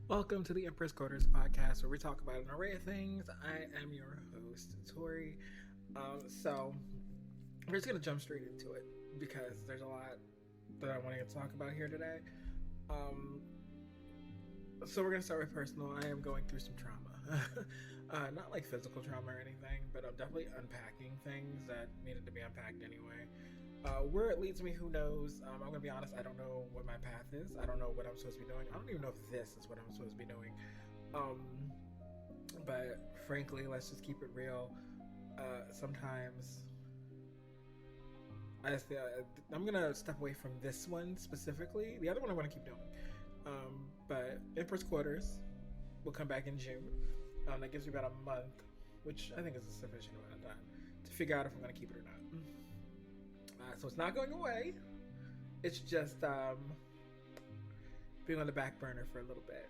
Welcome to the Empress Quarters podcast, where we talk about an array of things. I am your host, Tori. So we're just gonna jump straight into it because there's a lot that I want to talk about here today. Um, so we're gonna start with personal. I am going through some trauma, not like physical trauma or anything, but I'm definitely unpacking things that needed to be unpacked anyway. Where it leads me, who knows? I'm gonna be honest. I don't know what my path is. I don't know what I'm supposed to be doing. I don't even know if this is what I'm supposed to be doing. But frankly, let's just keep it real. Sometimes I'm gonna step away from this one specifically. The other one I'm gonna keep doing. But Empress Quarters will come back in June. That gives me about a month, which I think is a sufficient amount of time to figure out if I'm gonna keep it or not. So it's not going away. It's just being on the back burner for a little bit.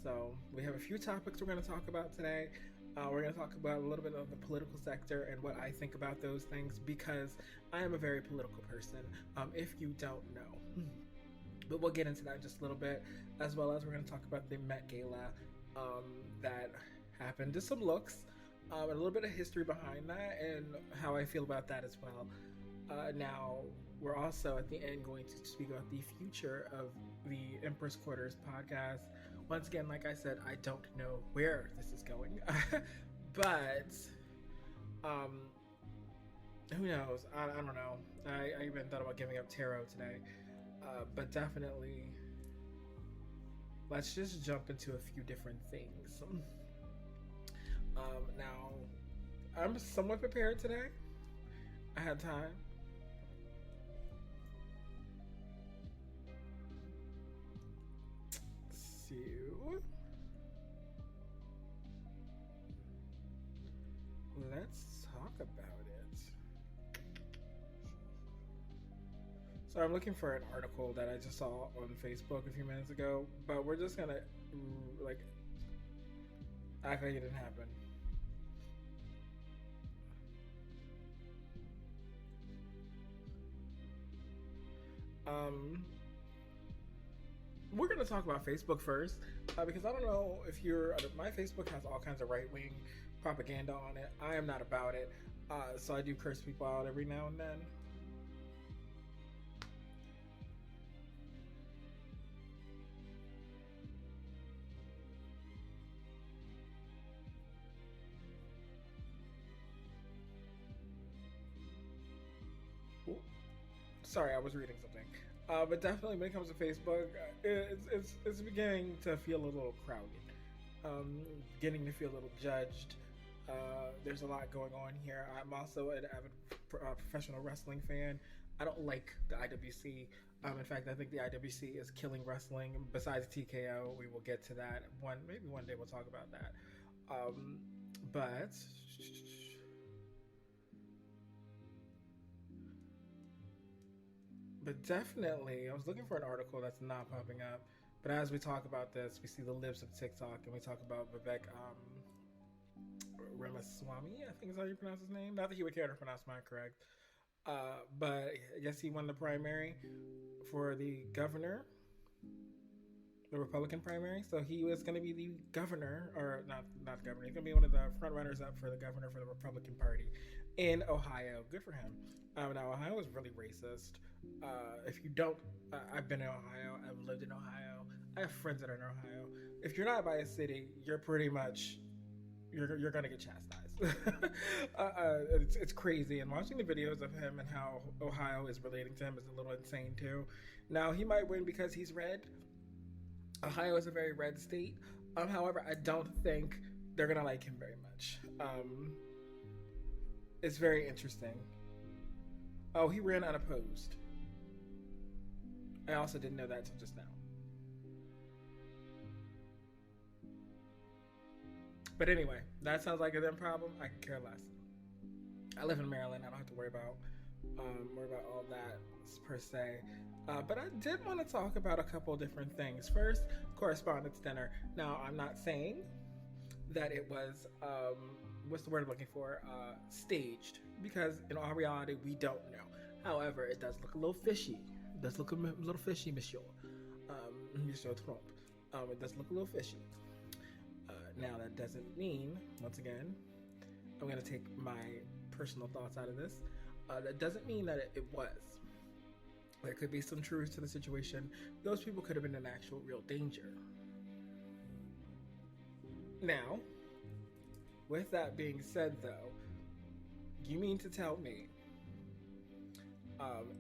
So we have a few topics we're going to talk about today. We're going to talk about a little bit of the political sector and what I think about those things, because I am a very political person, if you don't know. But we'll get into that in just a little bit, as well as we're going to talk about the Met Gala that happened. Just some looks, and a little bit of history behind that, and how I feel about that as well. Now, we're also at the end going to speak about the future of the Empress Quarters podcast. Once again, like I said, I don't know where this is going, but who knows? I don't know. I even thought about giving up tarot today, but definitely, let's just jump into a few different things. Now, I'm somewhat prepared today. I had time. Let's talk about it. So I'm looking for an article that I just saw on Facebook a few minutes ago, but we're just gonna act like it didn't happen. We're going to talk about Facebook first, because I don't know if my Facebook has all kinds of right-wing propaganda on it. I am not about it, so I do curse people out every now and then. Ooh. Sorry, I was reading something. But definitely, when it comes to Facebook, it's beginning to feel a little crowded. Beginning to feel a little judged. There's a lot going on here. I'm also an avid professional wrestling fan. I don't like the IWC. In fact, I think the IWC is killing wrestling. Besides TKO, we will get to that. Maybe one day we'll talk about that. But definitely, I was looking for an article that's not popping up. But as we talk about this, we see the libs of TikTok, and we talk about Vivek Ramaswamy, I think is how you pronounce his name. Not that he would care to pronounce mine correct. But I guess he won the primary for the governor, the Republican primary. So he was going to be the governor, or not governor. He's going to be one of the front runners up for the governor for the Republican Party in Ohio. Good for him. Now, Ohio is really racist. If you don't, I've been in Ohio. I've lived in Ohio. I have friends that are in Ohio. If you're not by a city, you're pretty much you're gonna get chastised. It's crazy, and watching the videos of him and how Ohio is relating to him is a little insane too. Now, he might win because he's red. Ohio is a very red state. However, I don't think they're gonna like him very much. It's very interesting. Oh, he ran unopposed. I also didn't know that until just now. But anyway, that sounds like a them problem. I can care less. I live in Maryland. I don't have to worry about all that per se. But I did want to talk about a couple different things. First, correspondence dinner. Now, I'm not saying that it was what's the word I'm looking for? Staged, because in all reality, we don't know. However, it does look a little fishy. It does look a little fishy, Monsieur Trump. It does look a little fishy. Now, that doesn't mean, once again, I'm going to take my personal thoughts out of this. That doesn't mean that it was. There could be some truth to the situation. Those people could have been in actual real danger. Now, with that being said, though, you mean to tell me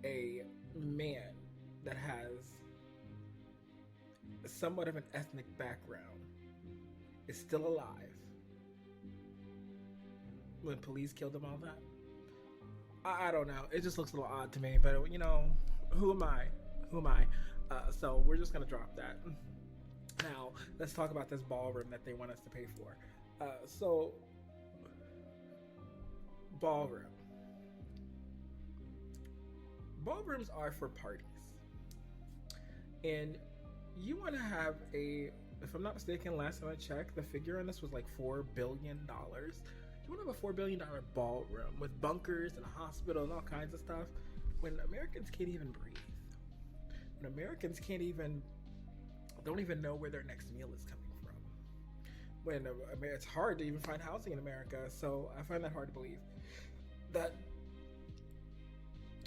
a man that has somewhat of an ethnic background is still alive when police killed him, all that? I don't know. It just looks a little odd to me, but you know, who am I? So we're just gonna drop that. Now, let's talk about this ballroom that they want us to pay for. So, ballroom. Ballrooms are for parties. And you want to have if I'm not mistaken, last time I checked, the figure on this was like $4 billion. You want to have a $4 billion ballroom with bunkers and a hospital and all kinds of stuff when Americans can't even breathe. When Americans don't even know where their next meal is coming from. When it's hard to even find housing in America, so I find that hard to believe that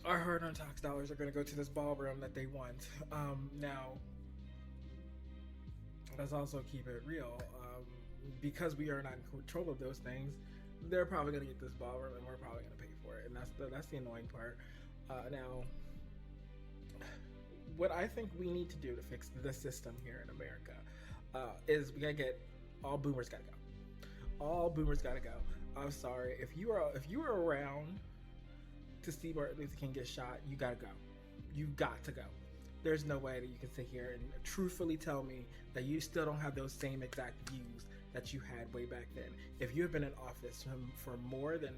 our hard-earned tax dollars are going to go to this ballroom that they want. Now, let's also keep it real. Because we are not in control of those things, they're probably going to get this ballroom, and we're probably going to pay for it. And that's the annoying part. Now, what I think we need to do to fix the system here in America is we gotta get all boomers gotta go. All boomers gotta go. I'm sorry, if you are around to see Martin Luther King get shot, you gotta go. You got to go. There's no way that you can sit here and truthfully tell me that you still don't have those same exact views that you had way back then. If you have been in office for more than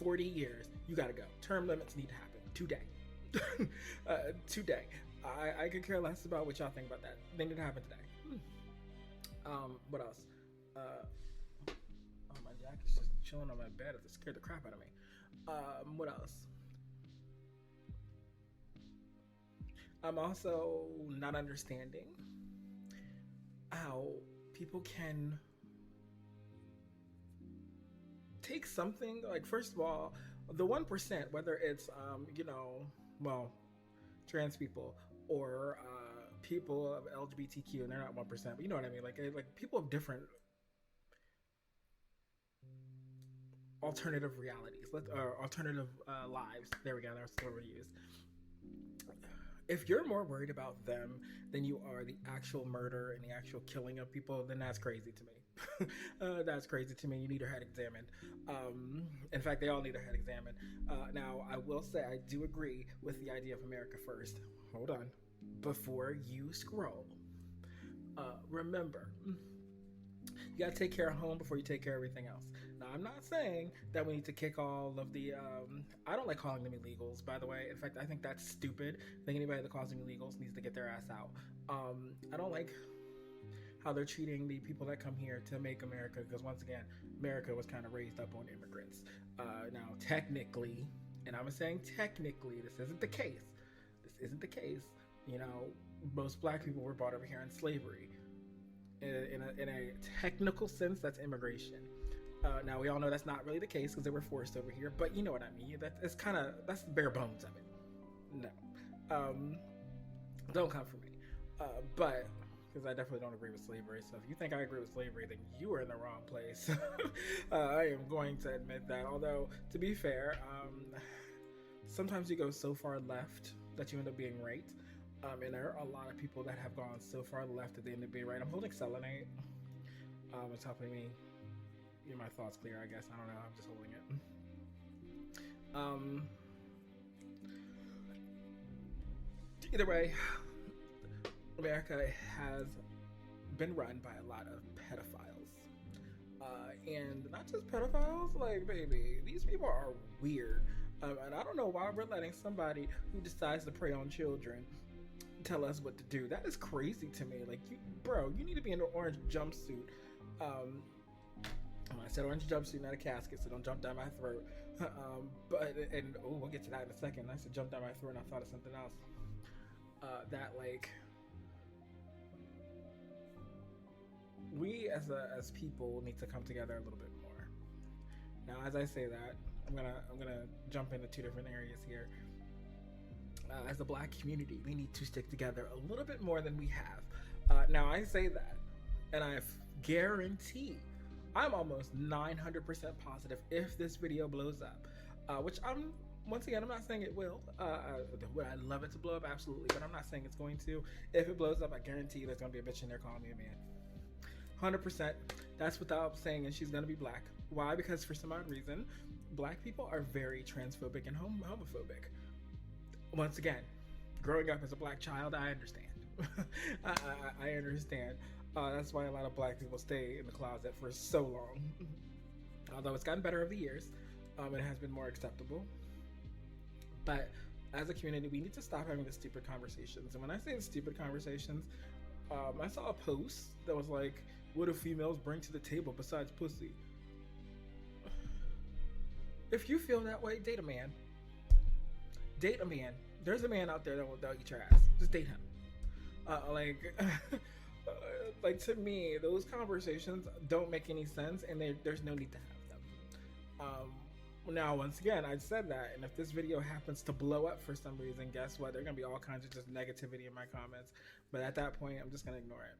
40 years, you gotta go. Term limits need to happen today. Today. I could care less about what y'all think about that. They need to happen today. What else? My jacket's just chilling on my bed. It scared the crap out of me. What else? I'm also not understanding how people can take something like, first of all, the 1%, whether it's trans people or people of LGBTQ, and they're not 1%, but you know what I mean, like people of different alternative realities, alternative lives. There we go. That's the word we use. If you're more worried about them than you are the actual murder and the actual killing of people, then that's crazy to me. That's crazy to me. You need your head examined. In fact, they all need their head examined. Now, I will say I do agree with the idea of America first. Hold on. Before you scroll, remember, you gotta take care of home before you take care of everything else. Now, I'm not saying that we need to kick all of the, I don't like calling them illegals, by the way. In fact, I think that's stupid. I think anybody that calls them illegals needs to get their ass out. I don't like how they're treating the people that come here to make America, because once again, America was kind of raised up on immigrants. Now, technically, and I'm saying technically, this isn't the case. This isn't the case. You know, most black people were brought over here in slavery. In a technical sense, that's immigration. Now, we all know that's not really the case because they were forced over here, but you know what I mean. That's the bare bones of it. No. Don't come for me. But, because I definitely don't agree with slavery, so if you think I agree with slavery, then you are in the wrong place. I am going to admit that. Although, to be fair, sometimes you go so far left that you end up being right. And there are a lot of people that have gone so far left that they end up being right. I'm holding selenite. It's helping me get my thoughts clear, I guess. I don't know. I'm just holding it. Either way, America has been run by a lot of pedophiles. And not just pedophiles, like, baby, these people are weird. And I don't know why we're letting somebody who decides to prey on children tell us what to do. That is crazy to me. Like, you need to be in an orange jumpsuit. I said orange jumpsuit, not a casket, so don't jump down my throat. We'll get to that in a second. I said jump down my throat, and I thought of something else. That, like, we as people need to come together a little bit more. Now, as I say that, I'm gonna jump into two different areas here. As a Black community, we need to stick together a little bit more than we have. Now, I say that, and I guarantee, I'm almost 900% positive if this video blows up, which once again, I'm not saying it will. Would I love it to blow up? Absolutely, but I'm not saying it's going to. If it blows up, I guarantee you there's gonna be a bitch in there calling me a man. 100%. That's without saying, and she's gonna be Black. Why? Because for some odd reason, Black people are very transphobic and homophobic. Once again, growing up as a Black child, I understand. I understand. That's why a lot of Black people stay in the closet for so long. Although it's gotten better over the years, it has been more acceptable. But as a community, we need to stop having the stupid conversations. And when I say the stupid conversations, I saw a post that was like, what do females bring to the table besides pussy? If you feel that way, date a man. Date a man. There's a man out there that will eat your ass. Just date him. Like to me, those conversations don't make any sense, and there's no need to have them. Now, once again, I said that, and if this video happens to blow up for some reason, guess what? There's gonna be all kinds of just negativity in my comments. But at that point, I'm just gonna ignore it.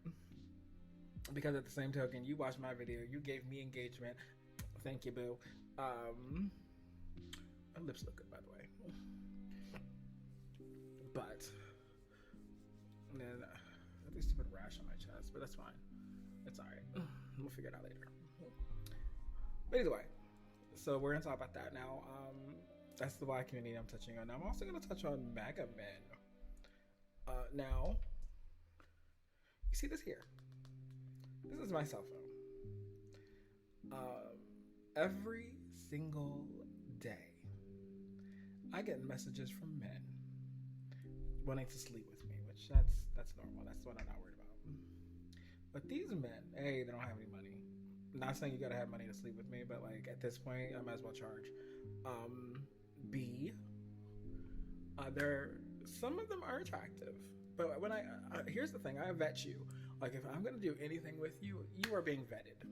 Because at the same token, you watched my video, you gave me engagement. Thank you, boo. My lips look good, by the way. But then this stupid rash on my chest, but that's fine. It's alright. We'll figure it out later. But either way, so we're gonna talk about that now. That's the Black community I'm touching on. Now, I'm also gonna touch on MAGA men. Now, you see this here? This is my cell phone. Every single day, I get messages from men wanting to sleep with me, which that's normal. That's what I'm not worried about. But these men, A, they don't have any money. I'm not saying you gotta have money to sleep with me, but like at this point, I might as well charge. B, some of them are attractive, but when here's the thing, I vet you. Like if I'm gonna do anything with you, you are being vetted.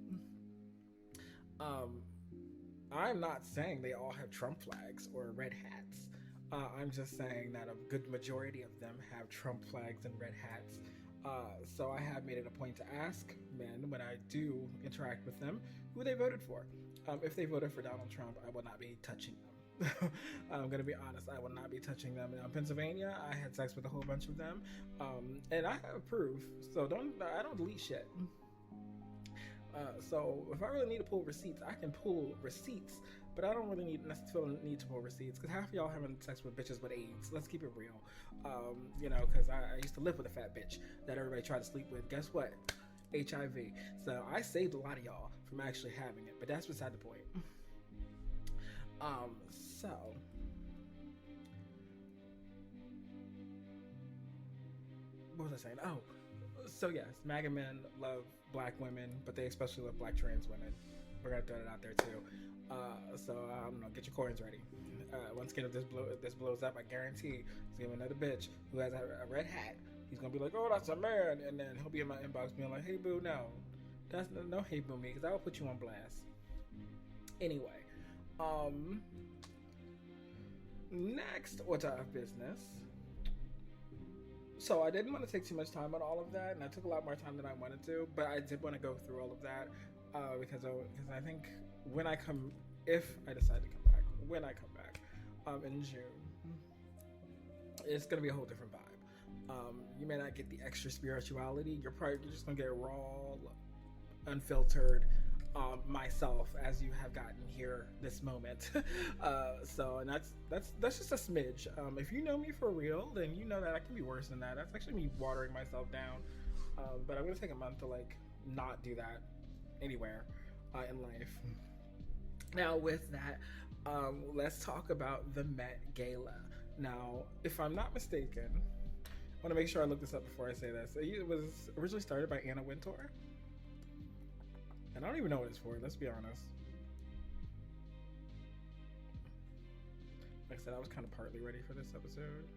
I'm not saying they all have Trump flags or red hats. I'm just saying that a good majority of them have Trump flags and red hats. So I have made it a point to ask men when I do interact with them who they voted for. If they voted for Donald Trump, I will not be touching them. I'm going to be honest, I will not be touching them. Now, in Pennsylvania, I had sex with a whole bunch of them, and I have proof, so I don't delete shit. So if I really need to pull receipts, I can pull receipts, but I don't really necessarily need to pull receipts because half of y'all having sex with bitches with AIDS. Let's keep it real. Because I used to live with a fat bitch that everybody tried to sleep with. Guess what? HIV. So I saved a lot of y'all from actually having it, but that's beside the point. So what was I saying? Oh, so yes, MAGA men love Black women, but they especially love Black trans women. We're gonna throw that out there too. So I don't know, get your coins ready. Once again, if this blows up, I guarantee it's gonna be another bitch who has a red hat. He's gonna be like, "Oh, that's a man," and then he'll be in my inbox being like, "Hey boo, no, that's no hey boo me, because I will put you on blast." Anyway, next order of business. So I didn't want to take too much time on all of that, and I took a lot more time than I wanted to, but I did want to go through all of that because I think if I decide to come back, in June, it's gonna be a whole different vibe. You may not get the extra spirituality. You're just gonna get raw, unfiltered myself as you have gotten here this moment. And that's just a smidge. If you know me for real, then you know that I can be worse than that. That's actually me watering myself down. But I'm gonna take a month to not do that anywhere in life. Now with that, let's talk about the Met Gala. Now, if I'm not mistaken, I want to make sure I look this up before I say this. It was originally started by Anna Wintour. And I don't even know what it's for, let's be honest. Like I said, I was kind of partly ready for this episode.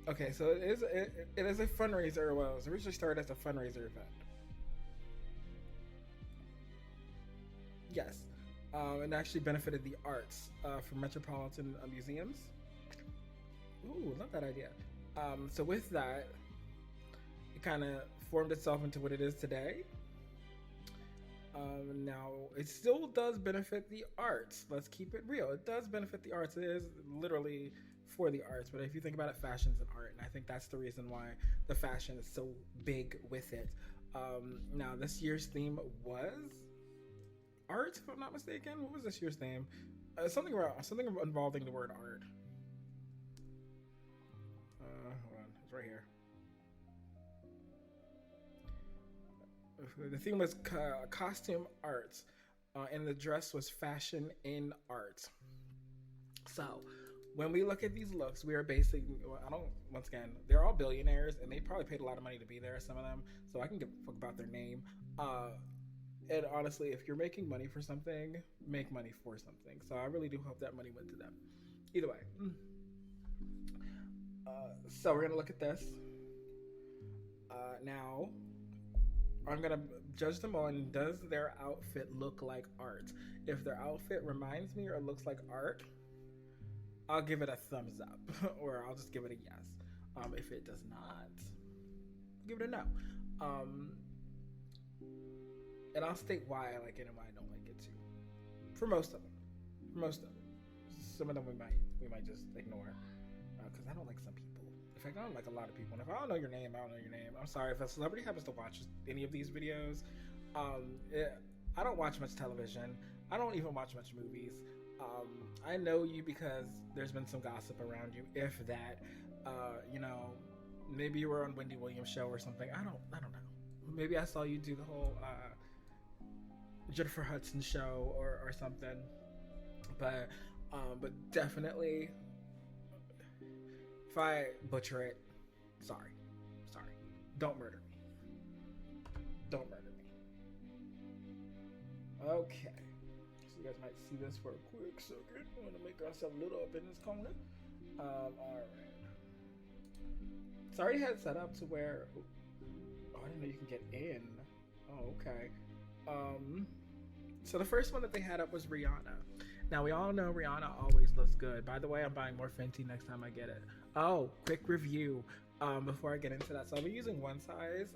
Okay, so it is a fundraiser. Well, it was originally started as a fundraiser event. Yes, and actually benefited the arts for metropolitan museums. Ooh, love that idea. So with that, it kind of formed itself into what it is today. Now, it still does benefit the arts. Let's keep it real. It does benefit the arts. It is literally for the arts. But if you think about it, fashion's an art. And I think that's the reason why the fashion is so big with it. Now, this year's theme was art, if I'm not mistaken. What was this year's theme? Something involving the word art. Hold on. It's right here. The theme was costume arts, and the dress was fashion in art. So, when we look at these looks, we are basically, once again, they're all billionaires, and they probably paid a lot of money to be there, some of them, so I can give a fuck about their name. And honestly, if you're making money for something, make money for something. So I really do hope that money went to them. Either way. So we're going to look at this. Now, I'm going to judge them on, does their outfit look like art? If their outfit reminds me or looks like art, I'll give it a thumbs up. Or I'll just give it a yes. If it does not, give it a no. And I'll state why I like it and why I don't like it too. For most of them. Some of them we might just ignore. Because I don't like some people. In fact, I don't like a lot of people. And if I don't know your name, I don't know your name. I'm sorry. If a celebrity happens to watch any of these videos, I don't watch much television. I don't even watch much movies. I know you because there's been some gossip around you. If that, maybe you were on Wendy Williams' show or something. I don't know. Maybe I saw you do the whole Jennifer Hudson show or something. But definitely, if I butcher it, sorry. Don't murder me. Okay. So you guys might see this for a quick second. I'm gonna make ourselves a little up in this corner. Alright. So I already had it set up to where, I didn't know you can get in. Oh, okay. So the first one that they had up was Rihanna. Now we all know Rihanna always looks good. By the way, I'm buying more Fenty next time I get it. Oh, quick review before I get into that. So I'll be using one size.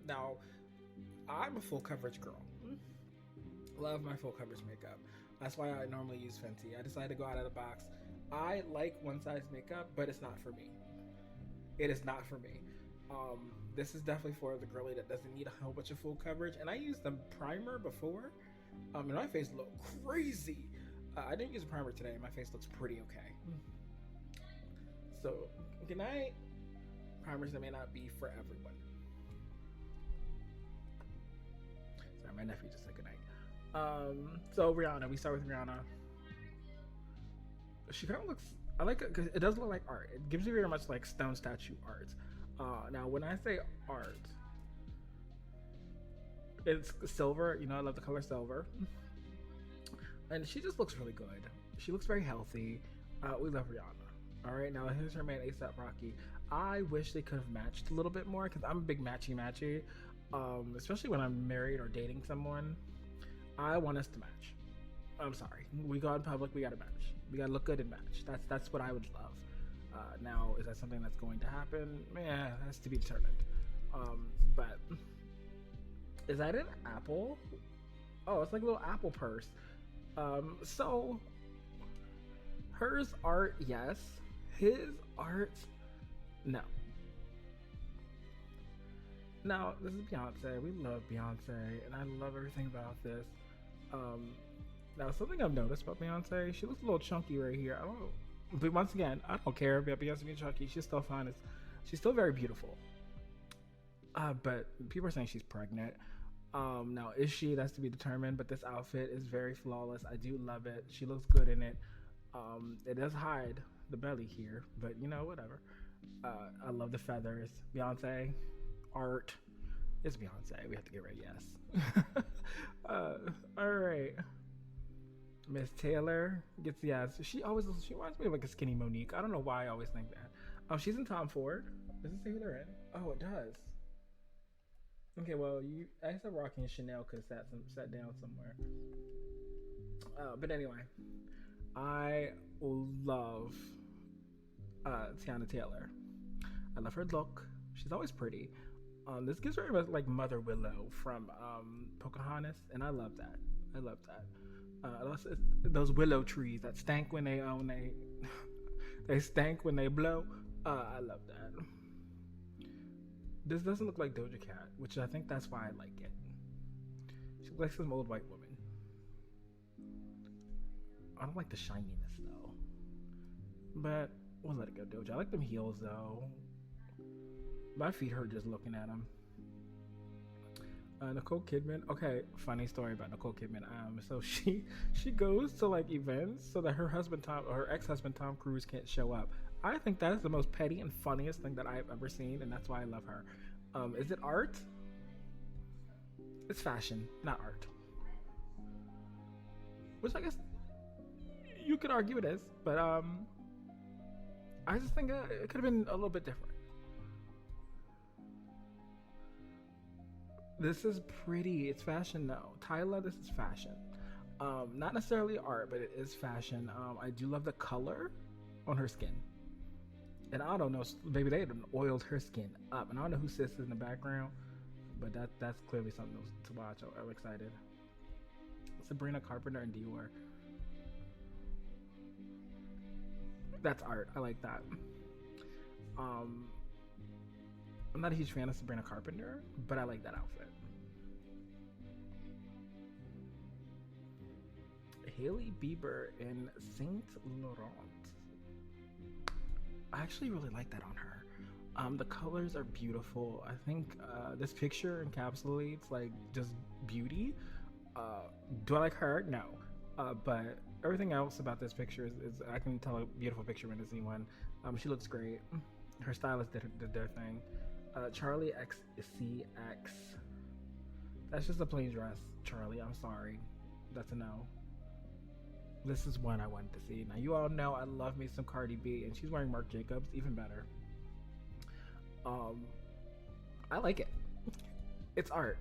Now, I'm a full coverage girl. Love my full coverage makeup. That's why I normally use Fenty. I decided to go out of the box. I like one size makeup, but it's not for me. It is not for me. This is definitely for the girlie that doesn't need a whole bunch of full coverage. And I used the primer before, and my face looked crazy. I didn't use a primer today. My face looks pretty okay. So, good night. Primers that may not be for everyone. Sorry, my nephew just said good night. So Rihanna, we start with Rihanna. She kind of looks, I like it because it does look like art. It gives you very much like stone statue art. Now, when I say art, it's silver. You know, I love the color silver. And she just looks really good. She looks very healthy. We love Rihanna. All right, now here's her man, A$AP Rocky. I wish they could have matched a little bit more because I'm a big matchy. Especially when I'm married or dating someone. I want us to match. I'm sorry. We go in public, we gotta match. We gotta look good and match. That's what I would love. Now, is that something that's going to happen? Yeah, that's to be determined. But is that an apple? Oh, it's like a little apple purse. So hers art, yes. His art, no. Now, this is Beyonce. We love Beyonce, and I love everything about this. Now, something I've noticed about Beyonce, she looks a little chunky right here. I don't know. But once again, I don't care about Beyonce being chunky. She's still fine. She's still very beautiful. But people are saying she's pregnant. Now, is she? That's to be determined. But this outfit is very flawless. I do love it. She looks good in it. It does hide the belly here, but you know, whatever. I love the feathers. Beyonce, art. It's Beyonce. We have to give her a yes. All right. Miss Taylor gets yes. She reminds me of like a skinny Monique. I don't know why I always think that. Oh, she's in Tom Ford. Does it say who they're in? Oh, it does. Okay, well, I said Rocky and Chanel could have sat down somewhere. But anyway, I love Tiana Taylor. I love her look. She's always pretty. This gives her like Mother Willow from Pocahontas, and I love that. I love that. Those willow trees that stank when they stank when they blow. I love that. This doesn't look like Doja Cat, which I think that's why I like it. She looks like some old white woman. I don't like the shininess though, but we'll let it go, Doja. I like them heels though. My feet hurt just looking at them. Nicole Kidman. Okay, funny story about Nicole Kidman. So she goes to like events so that her ex-husband Tom Cruise can't show up. I think that is the most petty and funniest thing that I've ever seen, and that's why I love her. Is it art? It's fashion, not art. Which I guess you could argue it is, but I just think it could have been a little bit different. This is pretty. It's fashion though. Tyla, this is fashion. Not necessarily art, but it is fashion. I do love the color on her skin. And I don't know, maybe they had oiled her skin up. And I don't know who sits in the background, but that's clearly something to watch. I'm excited. Sabrina Carpenter and Dior. That's art. I like that. I'm not a huge fan of Sabrina Carpenter, but I like that outfit. Hailey Bieber in Saint Laurent. I actually really like that on her. The colors are beautiful. I think this picture encapsulates like just beauty. Do I like her? No. But everything else about this picture is I can tell a beautiful picture when I see one. She looks great. Her stylist did their thing. Charlie XCX. That's just a plain dress, Charlie. I'm sorry. That's a no. This is one I wanted to see. Now, you all know I love me some Cardi B, and she's wearing Marc Jacobs, even better. I like it. It's art.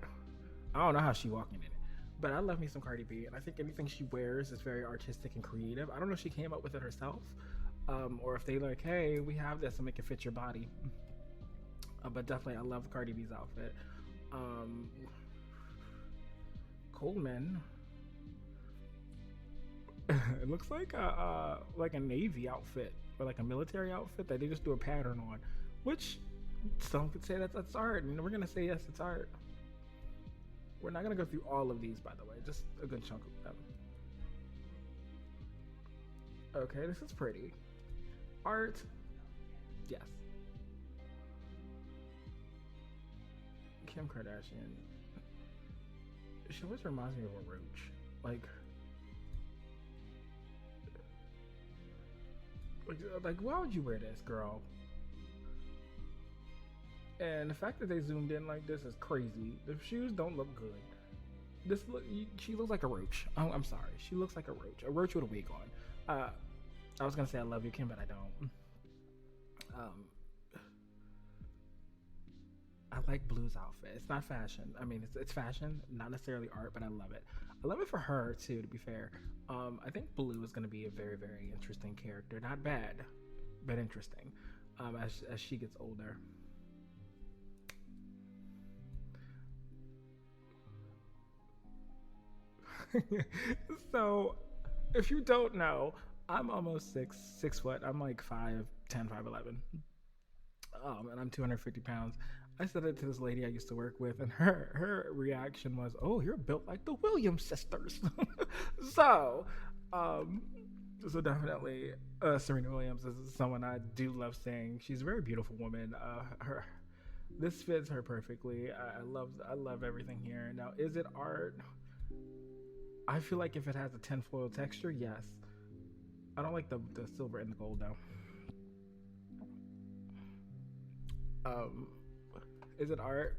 I don't know how she's walking in it, but I love me some Cardi B, and I think anything she wears is very artistic and creative. I don't know if she came up with it herself, or if they like, hey, we have this and make it fit your body. But definitely, I love Cardi B's outfit. Coleman. It looks like a Navy outfit or like a military outfit that they just do a pattern on, which some could say that's art, and we're gonna say yes, it's art. We're not gonna go through all of these, by the way, just a good chunk of them. Okay, this is pretty. Art, yes. Kim Kardashian. She always reminds me of a roach. Like, why would you wear this, girl? And the fact that they zoomed in like this is crazy. The shoes don't look good. She looks like a roach. I'm sorry. She looks like a roach. A roach with a wig on. I was gonna say I love you, Kim, but I don't. I like Blue's outfit. It's not fashion. I mean, it's fashion, not necessarily art, but I love it. I love it for her too, to be fair. I think Blue is going to be a very, very interesting character. Not bad, but interesting. As she gets older. So, if you don't know, I'm almost 6 foot. I'm like 5'10", 5'11", and I'm 250 pounds. I said it to this lady I used to work with, and her reaction was, "Oh, you're built like the Williams sisters." So definitely, Serena Williams is someone I do love seeing. She's a very beautiful woman. This fits her perfectly. I love everything here. Now, is it art? I feel like if it has a tinfoil texture, yes. I don't like the silver and the gold though. Is it art?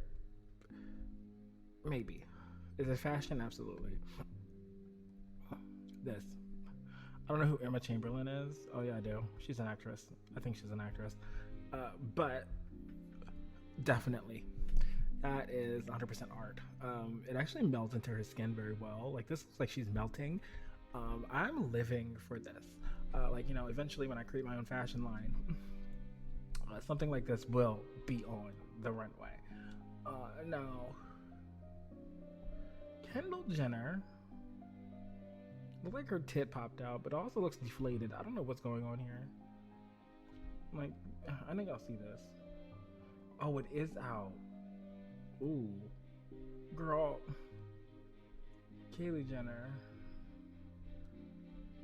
Maybe. Is it fashion? Absolutely. This. I don't know who Emma Chamberlain is. Oh yeah, I do. She's an actress. I think she's an actress. But definitely, that is 100% art. It actually melts into her skin very well. Like this looks like she's melting. I'm living for this. Like eventually when I create my own fashion line, something like this will be on the runway. Now, Kendall Jenner looked like her tit popped out, but it also looks deflated. I don't know what's going on here. Like, I think I'll see this. Oh, it is out. Ooh, girl, Kylie Jenner.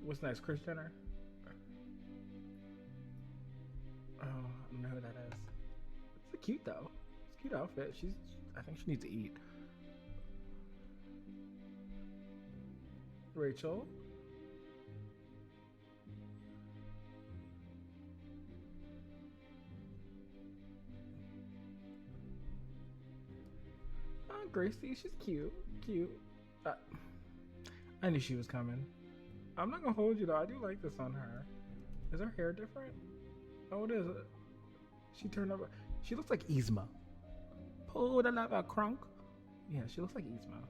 What's next? Kris Jenner. Oh, I don't know who that is. It's cute though. It's a cute outfit. I think she needs to eat. Rachel. Gracie, she's cute. Cute. I knew she was coming. I'm not gonna hold you though. I do like this on her. Is her hair different? Oh, it is. She turned over. She looks like Yzma. Pull the lava crunk. Yeah, she looks like Yzma.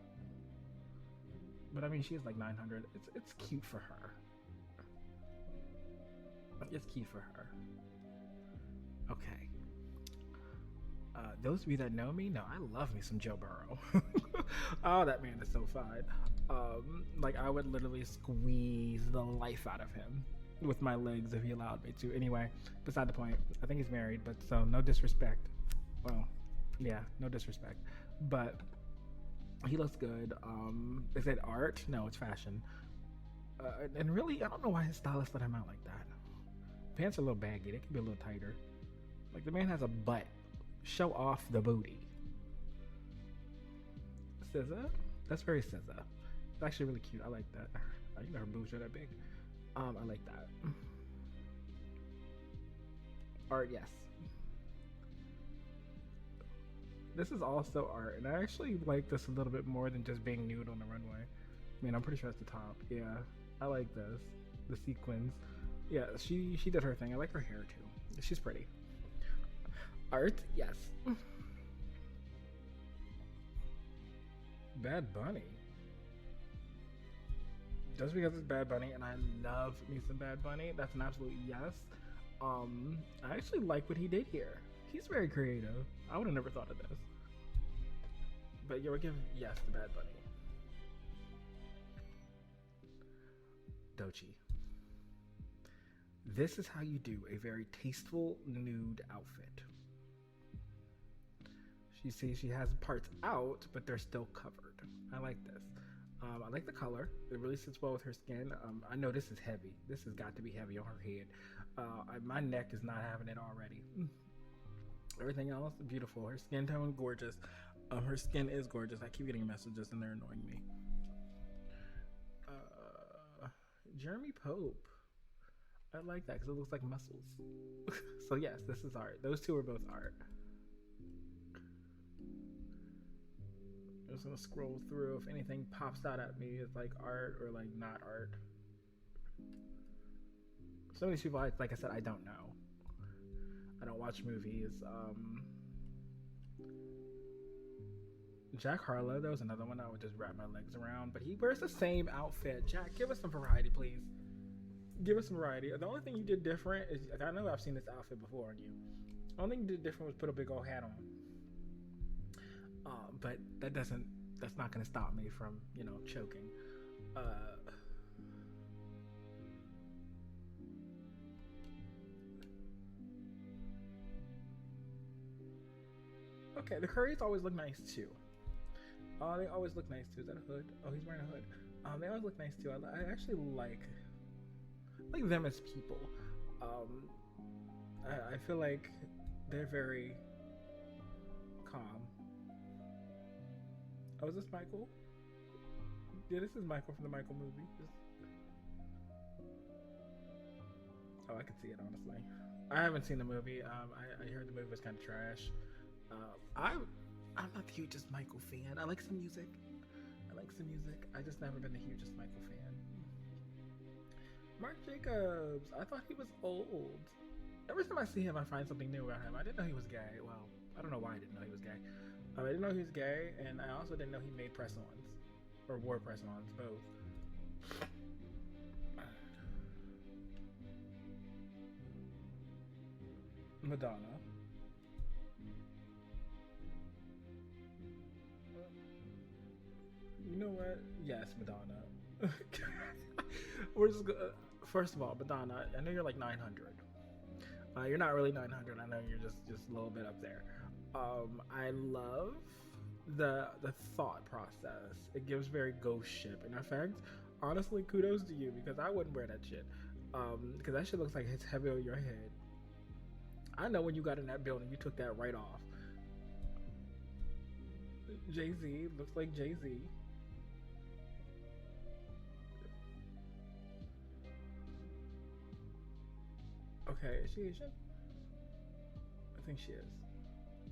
But I mean, she is like 900. It's cute for her. It's cute for her. Okay. Those of you that know me know I love me some Joe Burrow. Oh, that man is so fine. Like I would literally squeeze the life out of him with my legs if he allowed me to. Anyway, beside the point. I think he's married, but so no disrespect. Well, yeah, no disrespect. But he looks good. Is it art? No, it's fashion. And really, I don't know why his stylist let him out like that. Pants are a little baggy. They can be a little tighter. Like the man has a butt. Show off the booty. SZA? That's very SZA. It's actually really cute. I like that. You know her boobs are that big. I like that. Art, yes. This is also art, and I actually like this a little bit more than just being nude on the runway. I mean, I'm pretty sure it's the top. Yeah, I like this. The sequins. Yeah, she did her thing. I like her hair too. She's pretty. Art, yes. Bad Bunny. Just because it's Bad Bunny, and I love me some Bad Bunny, that's an absolute yes. I actually like what he did here. He's very creative. I would have never thought of this. But yeah, we're giving yes to Bad Bunny. Doechii. This is how you do a very tasteful nude outfit. She says she has parts out, but they're still covered. I like this. I like the color. It really sits well with her skin. I know this is heavy. This has got to be heavy on her head. My neck is not having it already. Everything else, beautiful. Her skin tone, gorgeous. Her skin is gorgeous. I keep getting messages and they're annoying me. Jeremy Pope. I like that because it looks like muscles. So yes, this is art. Those two are both art. I'm just gonna scroll through. If anything pops out at me, it's like art or like not art. Some of these people, like I said, I don't know. I don't watch movies. Jack Harlow, there was another one I would just wrap my legs around, but he wears the same outfit. Jack, give us some variety, please. Give us some variety. The only thing you did different is, I know I've seen this outfit before on you. The only thing you did different was put a big old hat on. But that's not going to stop me from, choking. Okay, the curries always look nice too. They always look nice too. Is that a hood? Oh, he's wearing a hood. They always look nice too. I actually like them as people. I feel like they're very calm. Oh, is this Michael? Yeah, this is Michael from the Michael movie. Oh, I can see it, honestly. I haven't seen the movie. I heard the movie was kind of trash. I'm not the hugest Michael fan. I like some music. I just never been the hugest Michael fan. Marc Jacobs. I thought he was old. Every time I see him, I find something new about him. I didn't know he was gay. Well, I don't know why I didn't know he was gay. I didn't know he was gay, and I also didn't know he made press-ons or wore press-ons, both. Madonna. You know what? Yes, Madonna. We're just first of all, Madonna. I know you're like 900. You're not really 900. I know you're just a little bit up there. I love the thought process. It gives very ghost ship. And in fact, honestly, kudos to you because I wouldn't wear that shit. Because that shit looks like it's heavy on your head. I know when you got in that building, you took that right off. Jay-Z looks like Jay-Z. Okay, is she Asian? I think she is.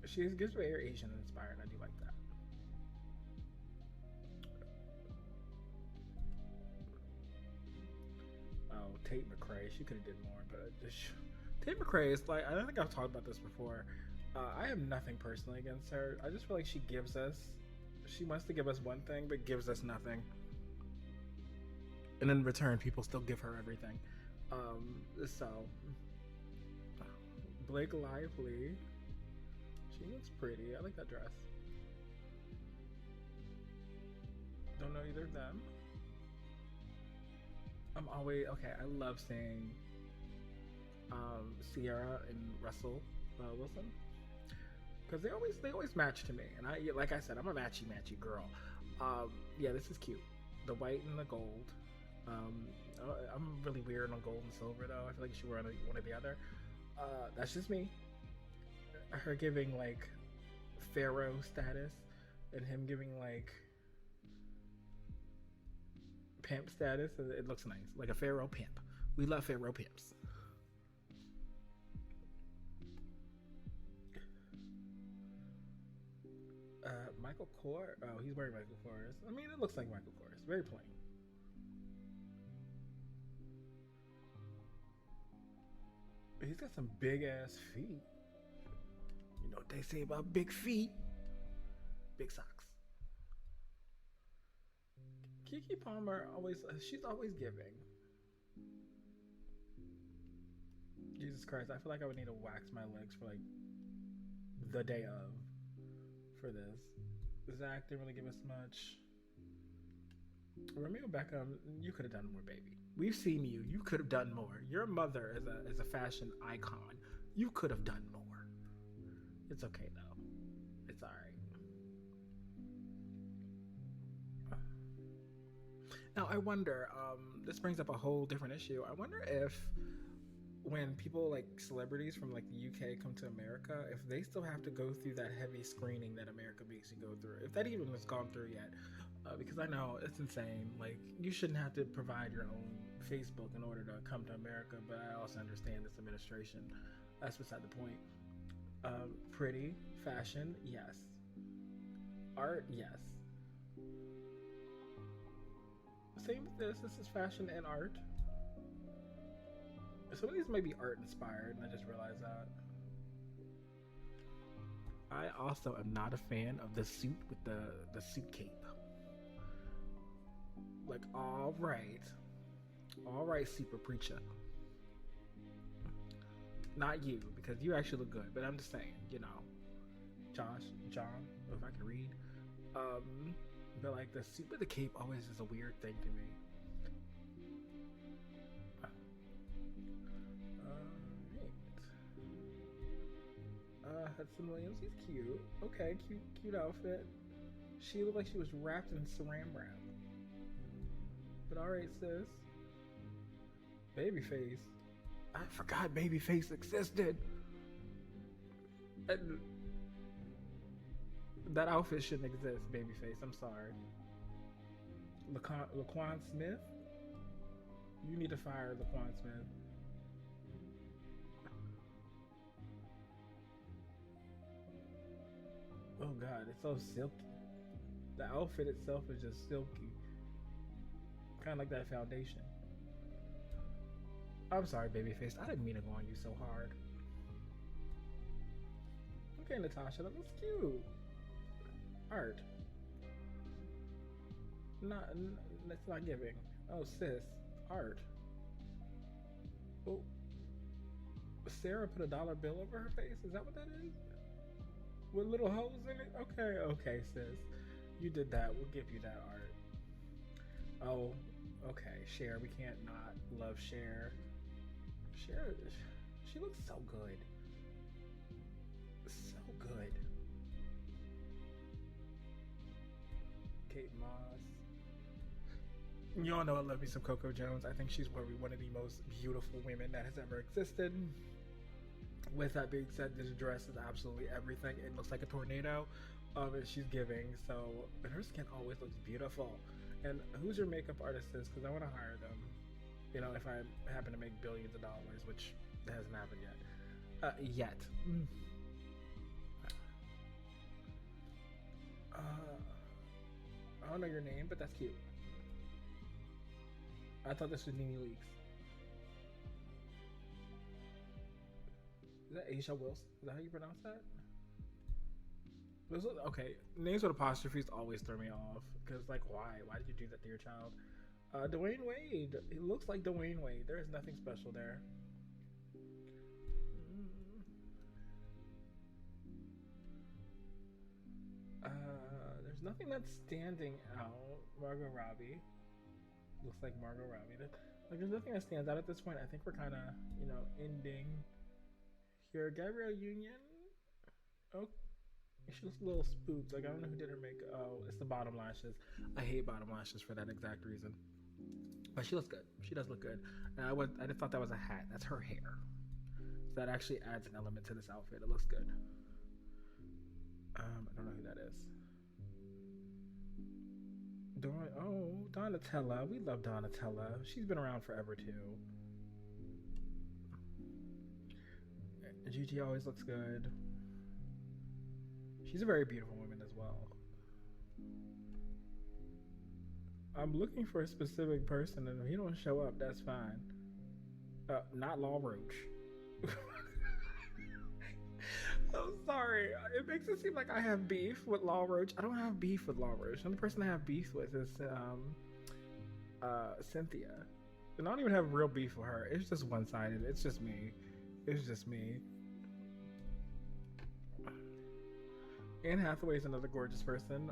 She gets very Asian inspired. I do like that. Oh, Tate McRae. She could have did more, but Tate McRae is like, I don't think I've talked about this before. I have nothing personally against her. I just feel like she wants to give us one thing, but gives us nothing. And in return, people still give her everything. So, Blake Lively. She looks pretty. I like that dress. Don't know either of them. Okay. I love seeing Sierra and Russell Wilson because they always match to me, and like I said, I'm a matchy girl. Yeah, this is cute. The white and the gold. I'm really weird on gold and silver though. I feel like she wore one or the other. That's just me. Her giving like pharaoh status, and him giving like pimp status. It looks nice, like a pharaoh pimp. We love pharaoh pimps. Michael Kors. Oh, he's wearing Michael Kors. I mean, it looks like Michael Kors. Very plain. He's got some big ass feet. You know what they say about big feet? Big socks. Kiki Palmer she's always giving. Jesus Christ, I feel like I would need to wax my legs for like the day of for this. Zach didn't really give us much. Romeo Beckham, you could have done more, baby. We've seen you. You could have done more. Your mother is a fashion icon. You could have done more. It's okay though. It's all right. Now I wonder. This brings up a whole different issue. I wonder if when people like celebrities from like the UK come to America, if they still have to go through that heavy screening that America makes you go through, if that even has gone through yet, because I know it's insane. Like you shouldn't have to provide your own Facebook in order to come to America, but I also understand this administration. That's beside the point. Pretty, fashion, yes. Art, yes. Same with this. This is fashion and art. Some of these might be art inspired, and I just realized that. I also am not a fan of the suit with the suit cape. Like, all right, super preacher. Not you, because you actually look good, but I'm just saying, you know, John, if I can read. But like the suit with the cape always is a weird thing to me. Hudson Williams, he's cute. Okay, cute outfit. She looked like she was wrapped in saran wrap. But alright, sis. Babyface. I forgot Babyface existed. And that outfit shouldn't exist, Babyface. I'm sorry. Laquan Smith? You need to fire Laquan Smith. Oh god, it's so silky. The outfit itself is just silky. Kind of like that foundation. I'm sorry, Babyface. I didn't mean to go on you so hard. Okay, Natasha, that looks cute. Art. Not, that's not giving. Oh, sis, art. Oh, Sarah put a dollar bill over her face. Is that what that is? With little holes in it? Okay, okay, sis. You did that. We'll give you that art. Oh, okay. Cher. We can't not love Cher. Cher, she looks so good. So good. Kate Moss. You all know I love me some Coco Jones. I think she's probably one of the most beautiful women that has ever existed. With that being said, this dress is absolutely everything. It looks like a tornado. And she's giving. So, and her skin always looks beautiful. And who's your makeup artist? Because I want to hire them. You know, if I happen to make billions of dollars, which hasn't happened yet. I don't know your name, but that's cute. I thought this was Nene Leakes. Is that Aisha Wilson? Is that how you pronounce that? Okay, names with apostrophes always throw me off. Because, like, why? Why did you do that to your child? Dwayne Wade. It looks like Dwayne Wade. There is nothing special there. There's nothing that's standing out. Margot Robbie. Looks like Margot Robbie. Like, there's nothing that stands out at this point. I think we're kind of, you know, ending here. Gabrielle Union. Oh, she looks a little spooked. Like, I don't know who did her makeup. Oh, it's the bottom lashes. I hate bottom lashes for that exact reason. But she looks good. She does look good. And I just thought that was a hat. That's her hair. So that actually adds an element to this outfit. It looks good. I don't know who that is. Donatella. We love Donatella. She's been around forever too. Gigi always looks good. She's a very beautiful woman as well. I'm looking for a specific person, and if he don't show up, that's fine. Not Law Roach. I'm sorry. It makes it seem like I have beef with Law Roach. I don't have beef with Law Roach. The only person I have beef with is Cynthia. And I don't even have real beef with her. It's just one-sided. It's just me. It's just me. Anne Hathaway is another gorgeous person.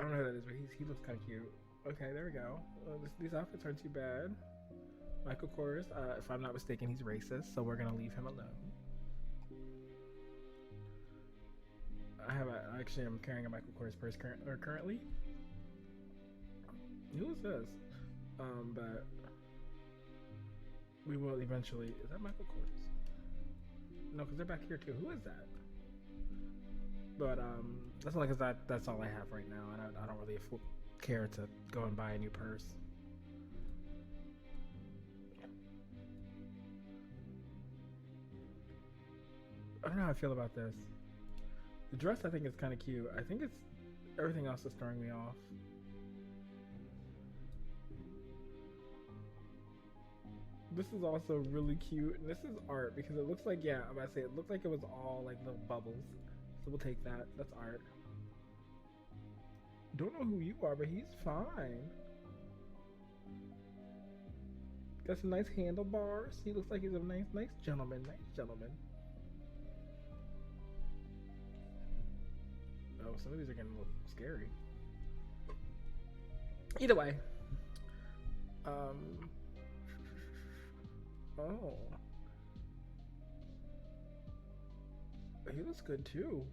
I don't know who that is, but he looks kind of cute. Okay, there we go. These outfits aren't too bad. Michael Kors, if I'm not mistaken, he's racist, so we're gonna leave him alone. Actually, I'm carrying a Michael Kors purse currently. Who is this? But we will eventually. Is that Michael Kors? No, because they're back here too. Who is that? But that's only because that's all I have right now, and I don't really care to go and buy a new purse. I don't know how I feel about this. The dress I think is kind of cute. I think it's everything else is throwing me off. This is also really cute, and this is art because it looks like, yeah, I'm about to say it looked like it was all like little bubbles. So we'll take that. That's art. Don't know who you are, but he's fine. Got some nice handlebars. He looks like he's a nice gentleman. Nice gentleman. Oh, some of these are getting a little scary. Either way. Oh. He looks good too.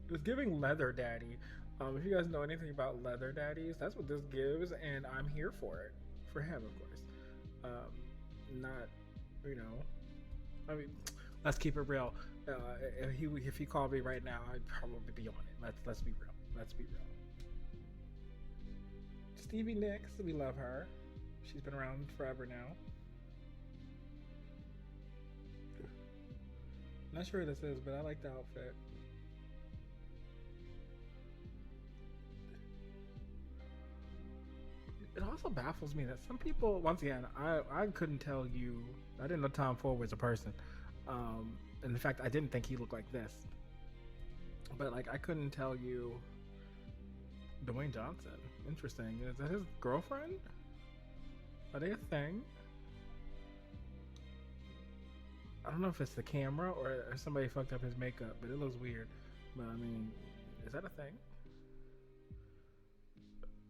It was giving leather daddy. If you guys know anything about leather daddies, that's what this gives, and I'm here for it. For him, of course. Not, you know. I mean, let's keep it real. If he called me right now, I'd probably be on it. Let's be real. Let's be real. Stevie Nicks, we love her. She's been around forever now. Not sure who this is, but I like the outfit. It also baffles me that some people, once again, I couldn't tell you, I didn't know Tom Ford was a person. And in fact, I didn't think he looked like this. But like, I couldn't tell you. Dwayne Johnson. Interesting. Is that his girlfriend? Are they a thing? I don't know if it's the camera or somebody fucked up his makeup, but it looks weird. But I mean, is that a thing?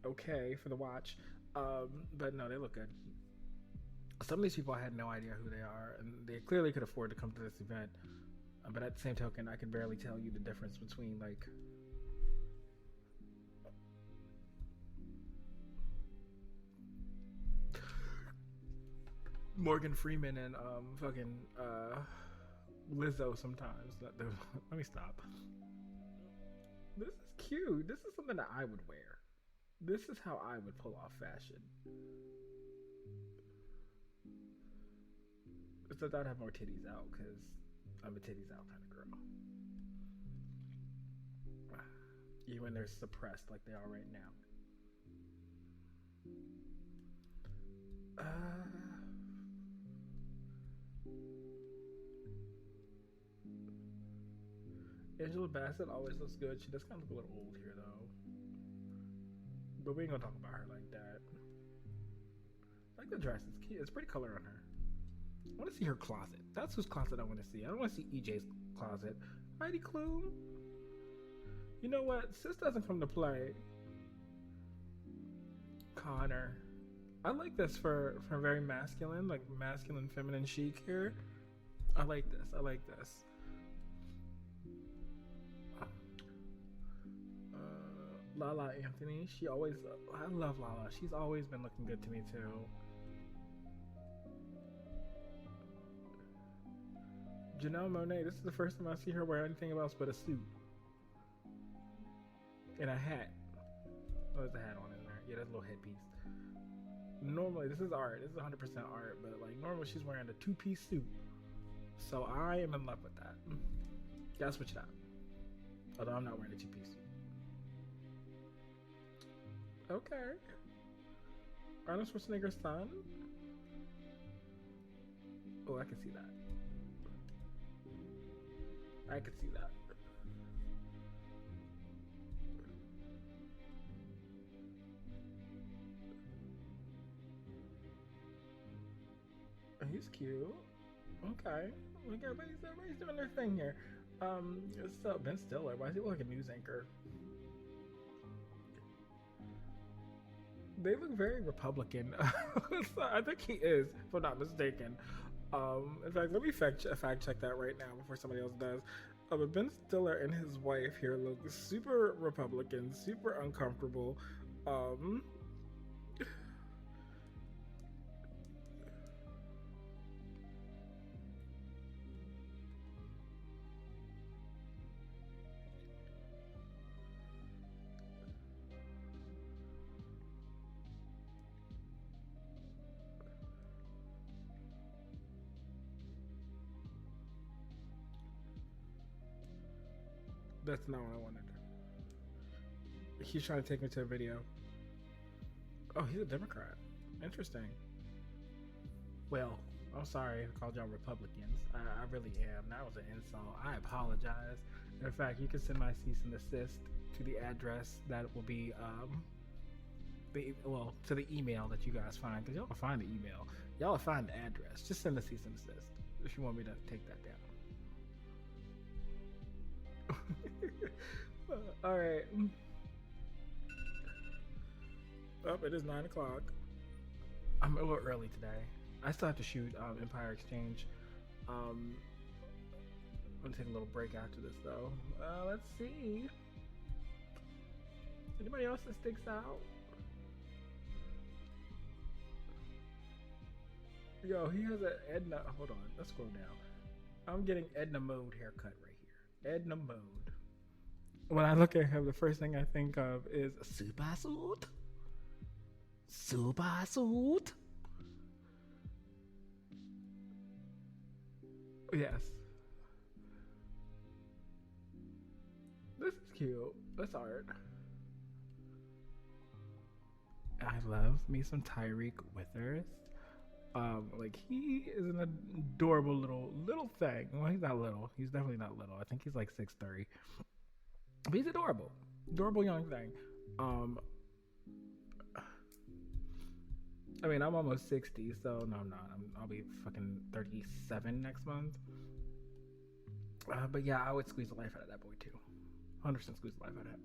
Okay for the watch. But no, they look good. Some of these people I had no idea who they are, and they clearly could afford to come to this event. But at the same token, I could barely tell you the difference between like Morgan Freeman and fucking Lizzo sometimes. Let me stop. This is cute. This is something that I would wear. This is how I would pull off fashion. Except I'd have more titties out because I'm a titties out kind of girl. Even when they're suppressed like they are right now. Angela Bassett always looks good. She does kind of look a little old here though. But we ain't gonna talk about her like that. I like the dress. It's cute. It's pretty color on her. I want to see her closet. That's whose closet I want to see. I don't want to see EJ's closet. Heidi Klum. You know what? Sis doesn't come to play. Connor. I like this for very masculine, like masculine, feminine chic here. I like this. I like this. Lala Anthony. She always. I love Lala. She's always been looking good to me too. Janelle Monáe, this is the first time I see her wear anything else but a suit. And a hat. Oh, there's a hat on in there. Yeah, that's a little headpiece. Normally, this is art. This is 100% art. But, like, normally she's wearing a two-piece suit. So, I am in love with that. Gotta switch it out. Although I'm not wearing a two-piece suit. Okay. Arnold Schwarzenegger's son? Oh, I can see that. I could see that. He's cute. Okay. Look, everybody's doing their thing here. So Ben Stiller, why does he look like a news anchor? They look very Republican. So I think he is, if I'm not mistaken. In fact, let me fact check that right now before somebody else does. But Ben Stiller and his wife here look super Republican, super uncomfortable. That's not what I wanted. He's trying to take me to a video. Oh, he's a Democrat. Interesting. Well, I'm sorry I called y'all Republicans. I really am. That was an insult. I apologize. In fact, you can send my cease and desist to the address that will be to the email that you guys find, because y'all will find the email. Y'all will find the address. Just send the cease and desist if you want me to take that down. All right. Oh, it is 9 o'clock. I'm a little early today. I still have to shoot Empire Exchange. I'm gonna take a little break after this though. Let's see. Anybody else that sticks out? Yo, he has an Edna. Hold on, let's scroll down. I'm getting Edna Mode haircut right here. Edna Mode. When I look at him, the first thing I think of is super suit. Super suit. Yes. This is cute. That's art. I love me some Tyreek Withers. Like he is an adorable little thing. Well, he's not little. He's definitely not little. I think he's like 6'3", but he's adorable young thing. Um, I mean, I'm almost 60, so no, I'm not. I'll be fucking 37 next month. But yeah, I would squeeze the life out of that boy too. 100% squeeze the life out of him.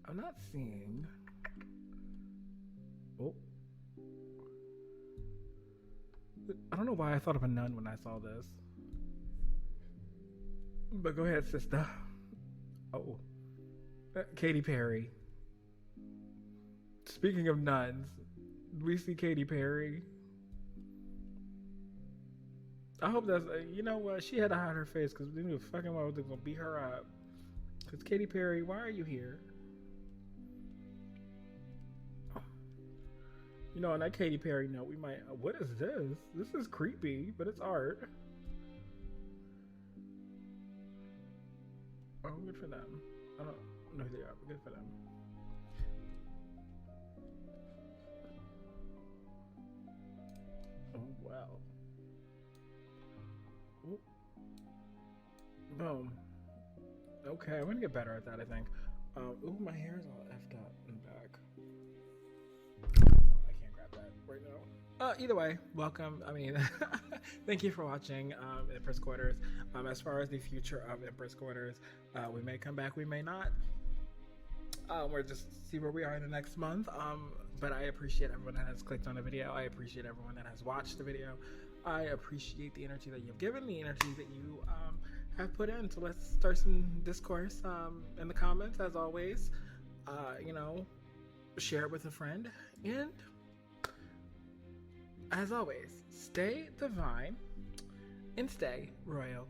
I'm not seeing. Oh, I don't know why I thought of a nun when I saw this. But go ahead, sister. Oh, Katy Perry. Speaking of nuns, we see Katy Perry. I hope that's you know what, she had to hide her face because they knew fucking well they're gonna beat her up. Because Katy Perry, why are you here? You know, on that Katy Perry note, we might. What is this? This is creepy, but it's art. Oh, good for them. I don't know who they are, but good for them. Oh wow. Ooh. Boom. Okay, I'm gonna get better at that, I think. Ooh, my hair is all effed up in the back. Oh, I can't grab that right now. Either way, welcome. I mean, thank you for watching Empress Quarters. As far as the future of Empress Quarters, we may come back, we may not. We'll just see where we are in the next month. But I appreciate everyone that has clicked on the video. I appreciate everyone that has watched the video. I appreciate the energy that you've given, the energy that you have put in. So let's start some discourse in the comments, as always. You know, share it with a friend. And as always, stay divine and stay royal.